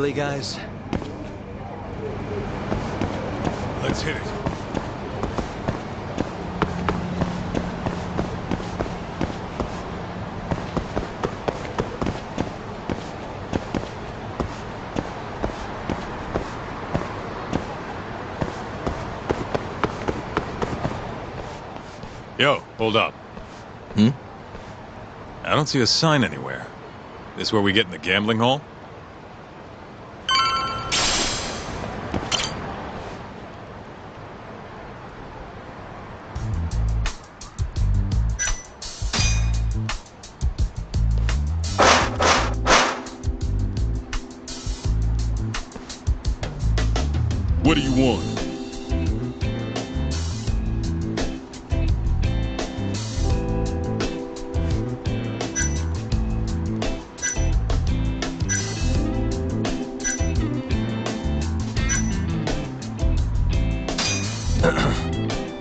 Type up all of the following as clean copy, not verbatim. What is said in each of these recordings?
Really, guys? Let's hit it. Yo, hold up. Hmm? I don't see a sign anywhere. This where we get in the gambling hall? What do you want?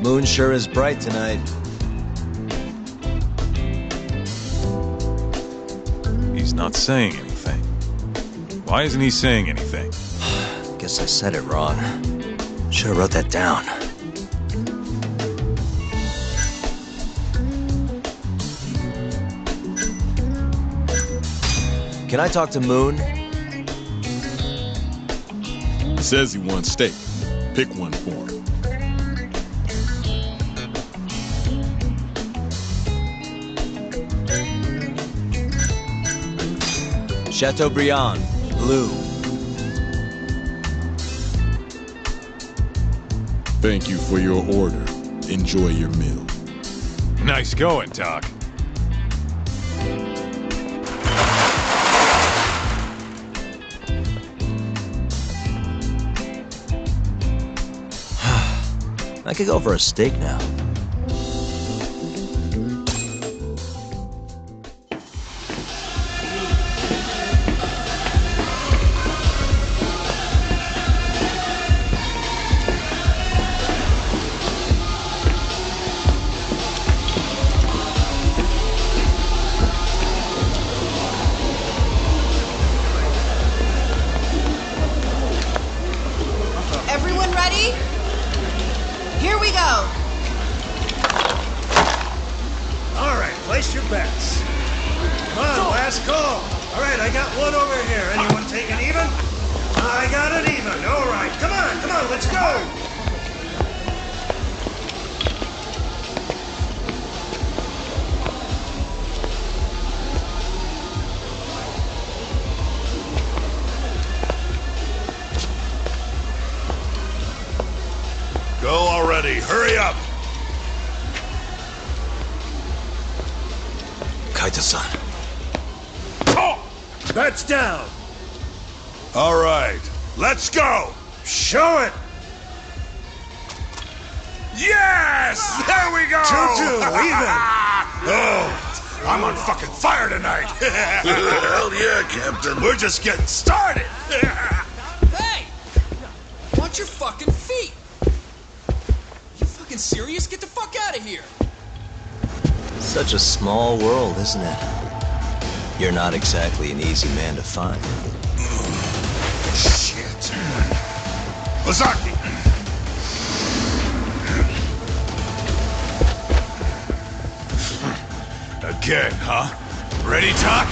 Moon sure is bright tonight. He's not saying anything. Why isn't he saying anything? Guess I said it wrong. Should've wrote that down. Can I talk to Moon? Says he wants steak. Pick one for him. Chateaubriand, blue. Thank you for your order. Enjoy your meal. Nice going, Doc. I could go for a steak now. Everyone ready? Here we go. All right, place your bets. Come on, last call. All right, I got one over here. Anyone taking even? I got it even. All right, come on, let's go. Go already, hurry up! Kaita-san. Oh! Bets down. All right, let's go! Show it. Yes! There we go! 2-2, even. Oh, I'm on fucking fire tonight! Hell yeah, Captain. We're just getting started! Hey! Watch your fucking feet! You fucking serious? Get the fuck out of here! Such a small world, isn't it? You're not exactly an easy man to find. Shit. Lazaki! Again, huh? Ready, Doc?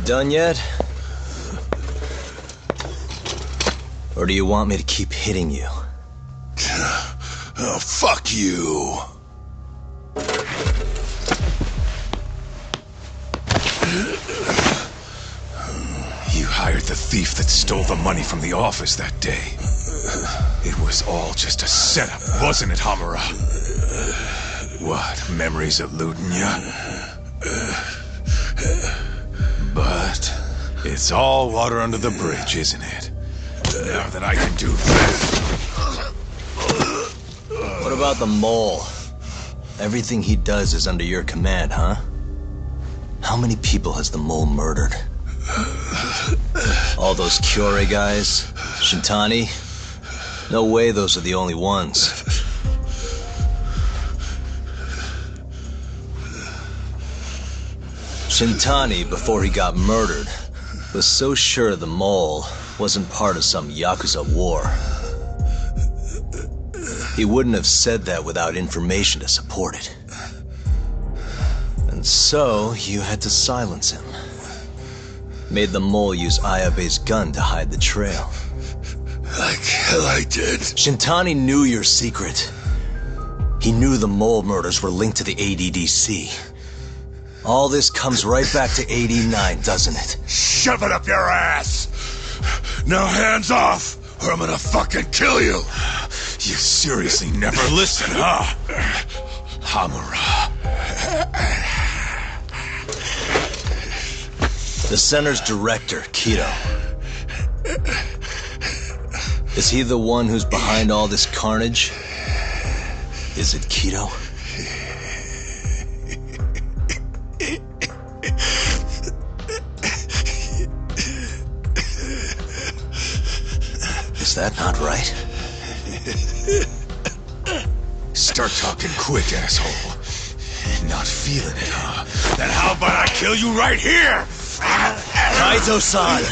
Done yet? Or do you want me to keep hitting you? Oh, fuck you. You hired the thief that stole the money from the office that day. It was all just a setup, wasn't it, Hamura? What, memories eluding ya? But it's all water under the bridge, isn't it? Now that I can do that. What about the mole? Everything he does is under your command, huh? How many people has the mole murdered? All those Kyorei guys? Shintani? No way those are the only ones. Shintani, before he got murdered, was so sure the mole wasn't part of some Yakuza war. He wouldn't have said that without information to support it. And so, you had to silence him. Made the mole use Ayabe's gun to hide the trail. Like hell I did. Shintani knew your secret. He knew the mole murders were linked to the ADDC. All this comes right back to 89, doesn't it? Shove it up your ass! Now hands off, or I'm gonna fucking kill you! You seriously never listen, huh? Hamura. The center's director, Kido. Is he the one who's behind all this carnage? Is it Kido? Is that not right? Start talking quick, asshole. Not feeling it, huh? Then how about I kill you right here? Kaito-san!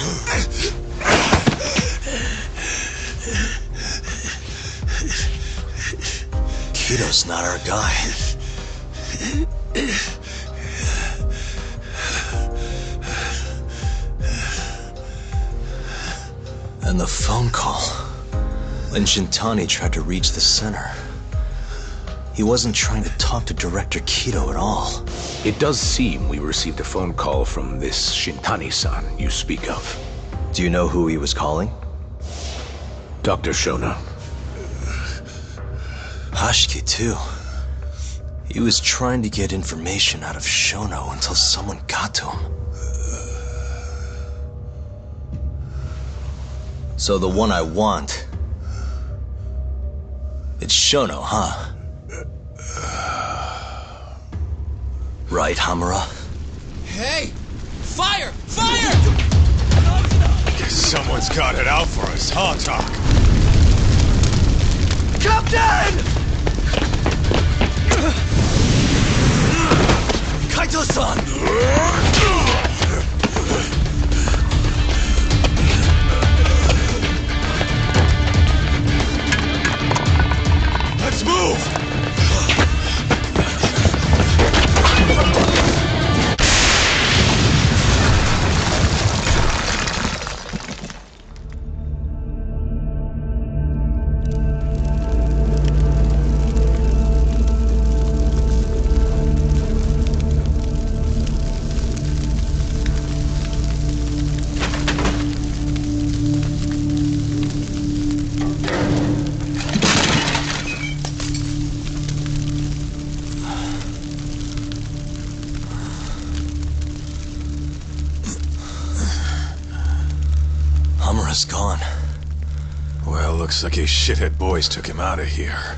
Kido's not our guy. And the phone call. When Shintani tried to reach the center, he wasn't trying to talk to Director Kido at all. It does seem we received a phone call from this Shintani-san you speak of. Do you know who he was calling? Dr. Shono. Hashiki, too. He was trying to get information out of Shono until someone got to him. So the one I want... It's Shono, huh? Right, Hamura? Hey! Fire! Fire! Guess someone's got it out for us, huh, Talk? Captain! Kaito-san! Let's move! Hamura's gone. Well, looks like his shithead boys took him out of here.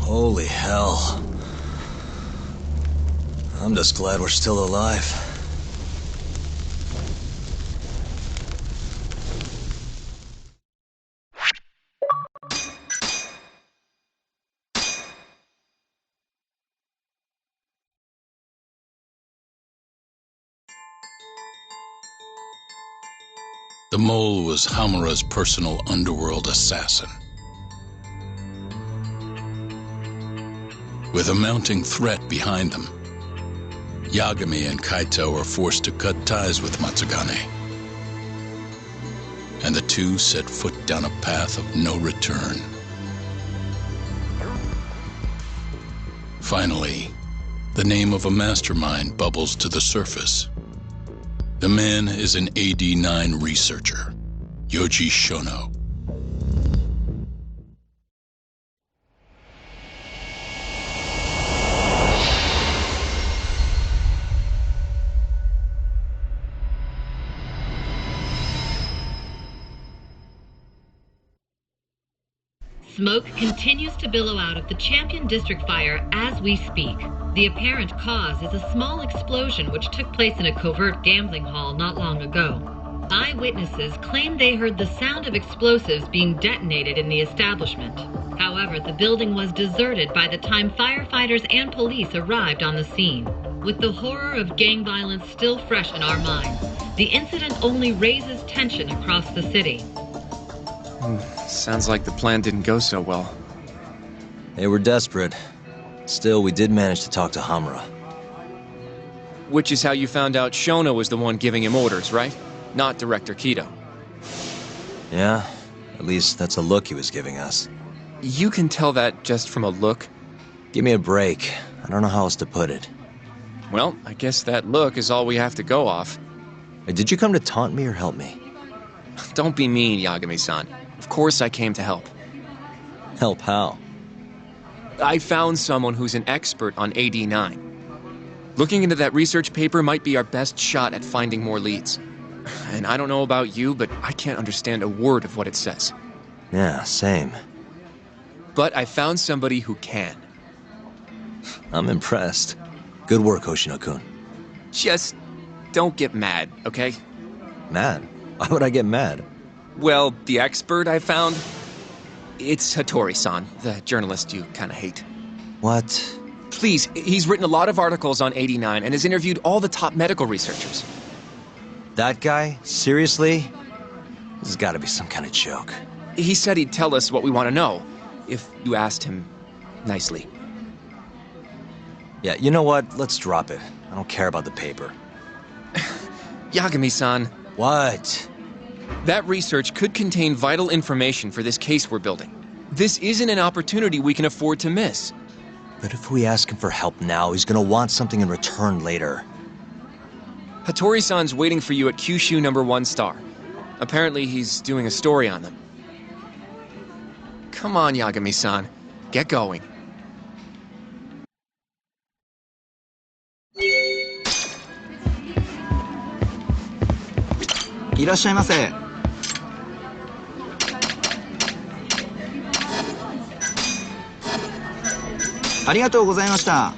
Holy hell. I'm just glad we're still alive. The mole was Hamura's personal underworld assassin. With a mounting threat behind them, Yagami and Kaito were forced to cut ties with Matsugane. And the two set foot down a path of no return. Finally, the name of a mastermind bubbles to the surface. The man is an AD-9 researcher, Yoji Shono. Smoke continues to billow out of the Champion District fire as we speak. The apparent cause is a small explosion which took place in a covert gambling hall not long ago. Eyewitnesses claim they heard the sound of explosives being detonated in the establishment. However, the building was deserted by the time firefighters and police arrived on the scene. With the horror of gang violence still fresh in our minds, the incident only raises tension across the city. Sounds like the plan didn't go so well. They were desperate. Still, we did manage to talk to Hamura. Which is how you found out Shono was the one giving him orders, right? Not Director Kido. Yeah, at least that's a look he was giving us. You can tell that just from a look? Give me a break. I don't know how else to put it. Well, I guess that look is all we have to go off. Hey, did you come to taunt me or help me? Don't be mean, Yagami-san. Of course I came to help. Help how? I found someone who's an expert on AD-9. Looking into that research paper might be our best shot at finding more leads. And I don't know about you, but I can't understand a word of what it says. Yeah, same. But I found somebody who can. I'm impressed. Good work, Hoshino-kun. Just don't get mad, okay? Mad? Why would I get mad? Well, the expert I found, it's Hattori-san, the journalist you kinda hate. What? Please, he's written a lot of articles on AD-9 and has interviewed all the top medical researchers. That guy? Seriously? This has gotta be some kind of joke. He said he'd tell us what we want to know, if you asked him nicely. Yeah, you know what? Let's drop it. I don't care about the paper. Yagami-san. What? That research could contain vital information for this case we're building. This isn't an opportunity we can afford to miss. But if we ask him for help now, he's gonna want something in return later. Hattori-san's waiting for you at Kyushu number 1 star. Apparently he's doing a story on them. Come on, Yagami-san. Get going. いらっしゃいませ。ありがとうございました。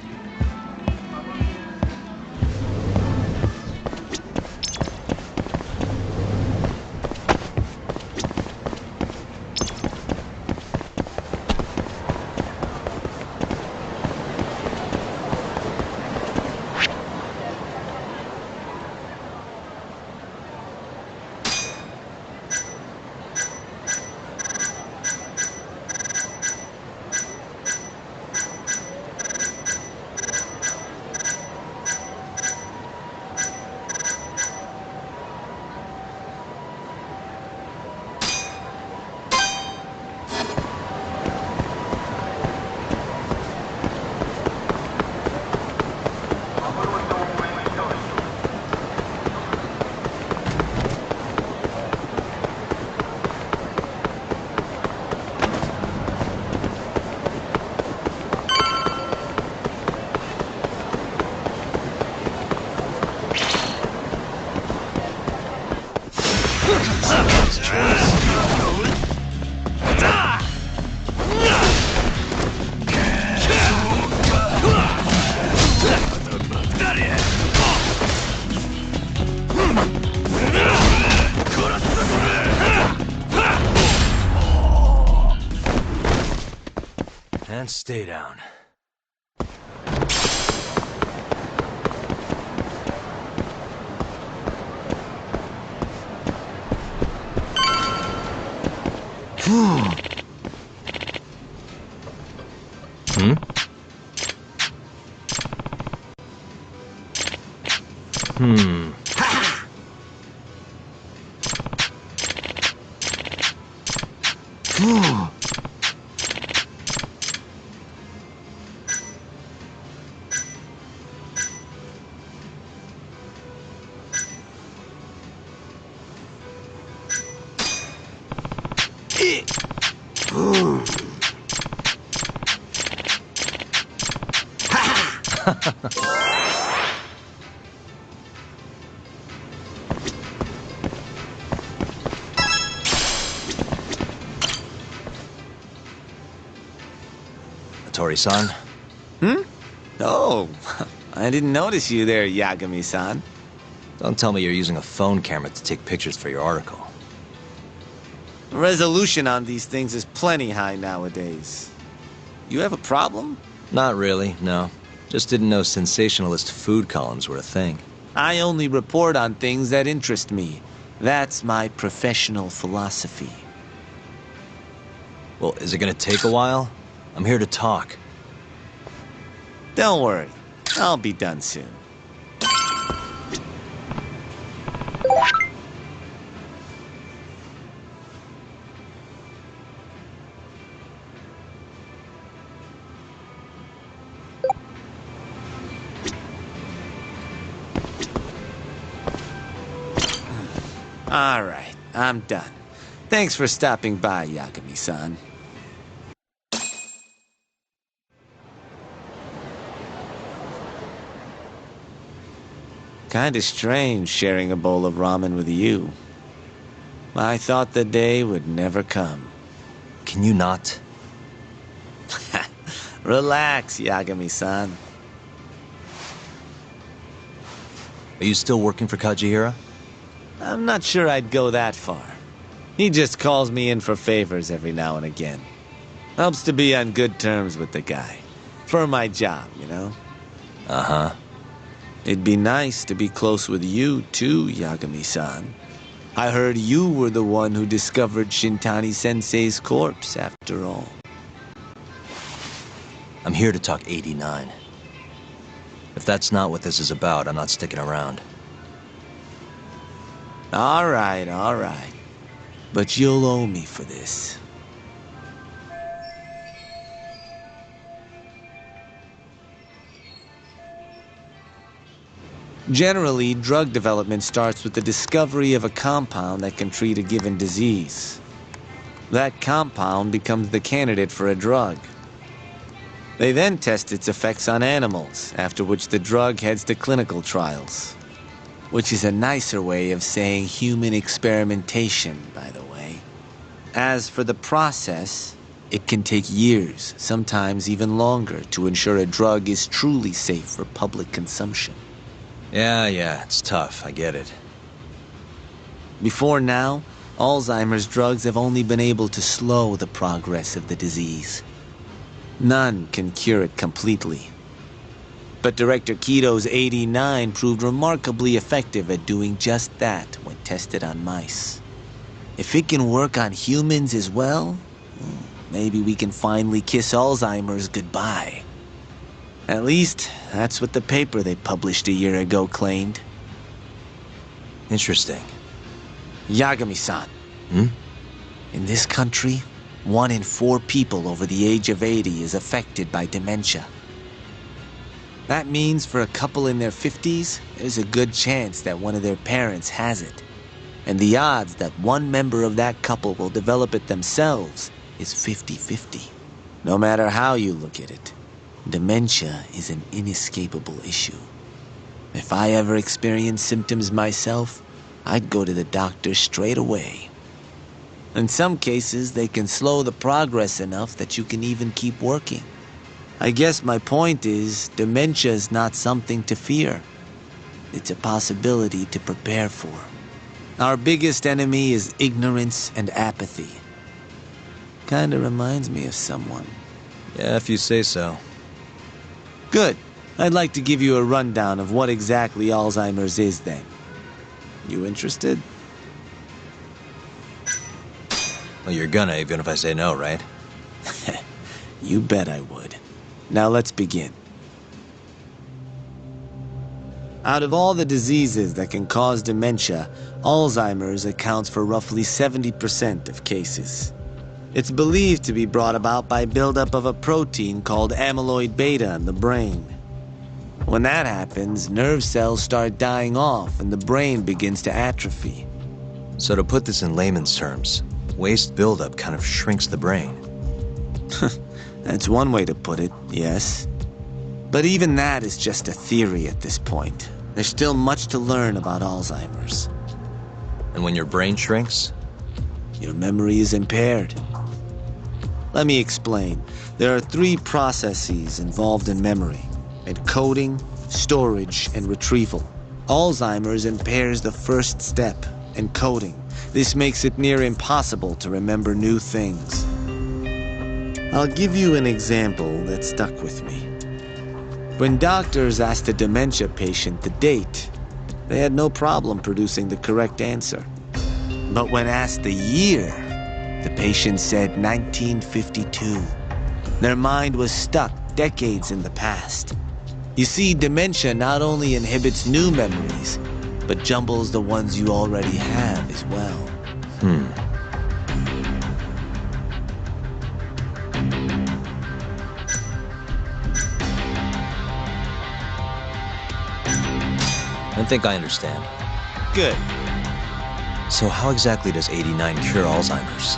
And stay down. Hattori-san? Oh, I didn't notice you there, Yagami-san. Don't tell me you're using a phone camera to take pictures for your article. Resolution on these things is plenty high nowadays. You have a problem? Not really, no. Just didn't know sensationalist food columns were a thing. I only report on things that interest me. That's my professional philosophy. Well, is it gonna take a while? I'm here to talk. Don't worry. I'll be done soon. All right, I'm done. Thanks for stopping by, Yagami-san. Kinda strange sharing a bowl of ramen with you. I thought the day would never come. Can you not? Relax, Yagami-san. Are you still working for Kajihira? I'm not sure I'd go that far. He just calls me in for favors every now and again. Helps to be on good terms with the guy. For my job, you know? Uh-huh. It'd be nice to be close with you, too, Yagami-san. I heard you were the one who discovered Shintani-sensei's corpse, after all. I'm here to talk 89. If that's not what this is about, I'm not sticking around. All right. But you'll owe me for this. Generally, drug development starts with the discovery of a compound that can treat a given disease. That compound becomes the candidate for a drug. They then test its effects on animals, after which the drug heads to clinical trials. Which is a nicer way of saying human experimentation, by the way. As for the process, it can take years, sometimes even longer, to ensure a drug is truly safe for public consumption. Yeah, it's tough, I get it. Before now, Alzheimer's drugs have only been able to slow the progress of the disease. None can cure it completely. But Director Keto's 89 proved remarkably effective at doing just that when tested on mice. If it can work on humans as well, maybe we can finally kiss Alzheimer's goodbye. At least, that's what the paper they published a year ago claimed. Interesting. Yagami-san. In this country, 1 in 4 people over the age of 80 is affected by dementia. That means for a couple in their 50s, there's a good chance that one of their parents has it. And the odds that one member of that couple will develop it themselves is 50-50. No matter how you look at it, dementia is an inescapable issue. If I ever experienced symptoms myself, I'd go to the doctor straight away. In some cases, they can slow the progress enough that you can even keep working. I guess my point is, dementia is not something to fear. It's a possibility to prepare for. Our biggest enemy is ignorance and apathy. Kinda reminds me of someone. Yeah, if you say so. Good. I'd like to give you a rundown of what exactly Alzheimer's is then. You interested? Well, you're gonna, even if I say no, right? You bet I would. Now let's begin. Out of all the diseases that can cause dementia, Alzheimer's accounts for roughly 70% of cases. It's believed to be brought about by buildup of a protein called amyloid beta in the brain. When that happens, nerve cells start dying off and the brain begins to atrophy. So to put this in layman's terms, waste buildup kind of shrinks the brain. That's one way to put it, yes. But even that is just a theory at this point. There's still much to learn about Alzheimer's. And when your brain shrinks? Your memory is impaired. Let me explain. There are 3 processes involved in memory: encoding, storage, and retrieval. Alzheimer's impairs the first step, encoding. This makes it near impossible to remember new things. I'll give you an example that stuck with me. When doctors asked a dementia patient the date, they had no problem producing the correct answer. But when asked the year, the patient said 1952. Their mind was stuck decades in the past. You see, dementia not only inhibits new memories, but jumbles the ones you already have as well. I think I understand. Good. So how exactly does 89 cure Alzheimer's?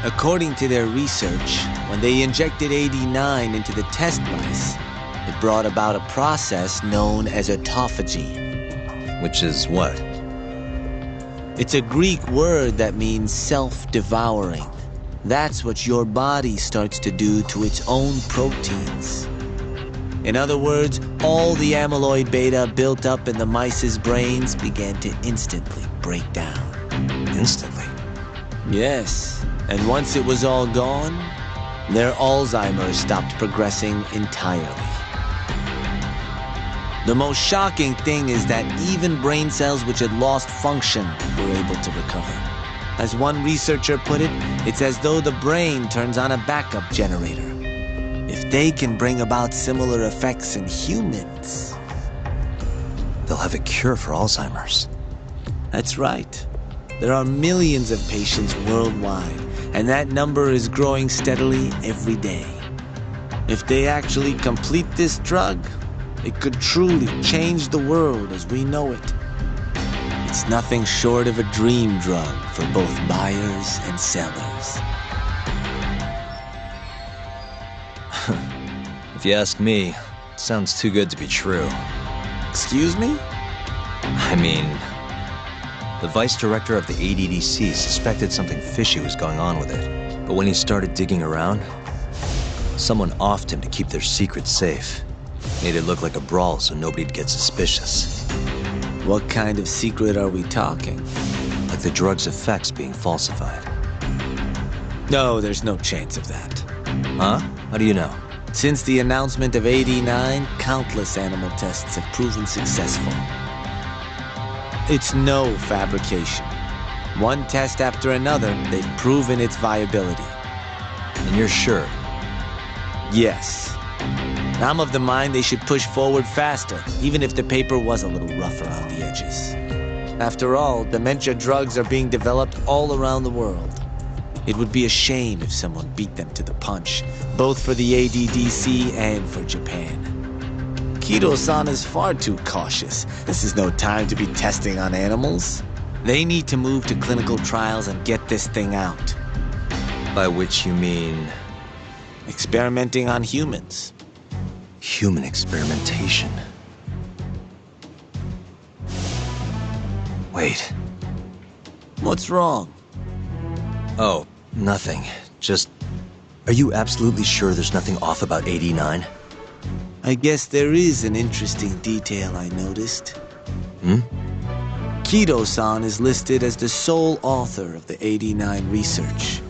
According to their research, when they injected 89 into the test mice, it brought about a process known as autophagy. Which is what? It's a Greek word that means self-devouring. That's what your body starts to do to its own proteins. In other words, all the amyloid beta built up in the mice's brains began to instantly break down. Instantly? Yes, and once it was all gone, their Alzheimer's stopped progressing entirely. The most shocking thing is that even brain cells which had lost function were able to recover. As one researcher put it, it's as though the brain turns on a backup generator. If they can bring about similar effects in humans, they'll have a cure for Alzheimer's. That's right. There are millions of patients worldwide, and that number is growing steadily every day. If they actually complete this drug, It could truly change the world as we know it. It's nothing short of a dream drug for both buyers and sellers. If you ask me, it sounds too good to be true. Excuse me? I mean, the vice director of the ADDC suspected something fishy was going on with it. But when he started digging around, someone offed him to keep their secret safe. Made it look like a brawl so nobody'd get suspicious. What kind of secret are we talking? Like the drug's effects being falsified. No, there's no chance of that. Huh? How do you know? Since the announcement of AD-9, countless animal tests have proven successful. It's no fabrication. One test after another, they've proven its viability. And you're sure? Yes. I'm of the mind they should push forward faster, even if the paper was a little rough around the edges. After all, dementia drugs are being developed all around the world. It would be a shame if someone beat them to the punch, both for the ADDC and for Japan. Kido-san is far too cautious. This is no time to be testing on animals. They need to move to clinical trials and get this thing out. By which you mean... experimenting on humans. Human experimentation. Wait. What's wrong? Oh, nothing. Just... Are you absolutely sure there's nothing off about AD-9? I guess there is an interesting detail I noticed. Kido-san is listed as the sole author of the AD-9 research.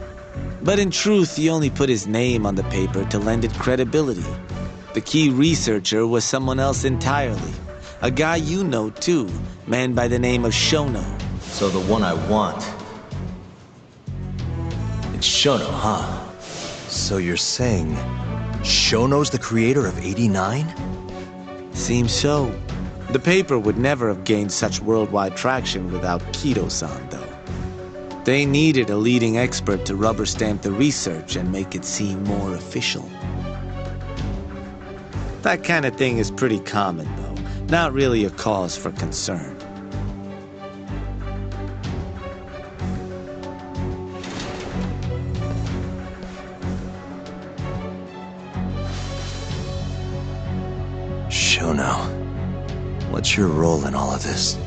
But in truth, he only put his name on the paper to lend it credibility. The key researcher was someone else entirely. A guy you know too, man by the name of Shono. So the one I want... It's Shono, huh? So you're saying... Shono's the creator of AD-9? Seems so. The paper would never have gained such worldwide traction without Kido-san, though. They needed a leading expert to rubber stamp the research and make it seem more official. That kind of thing is pretty common, though. Not really a cause for concern. Shono, what's your role in all of this?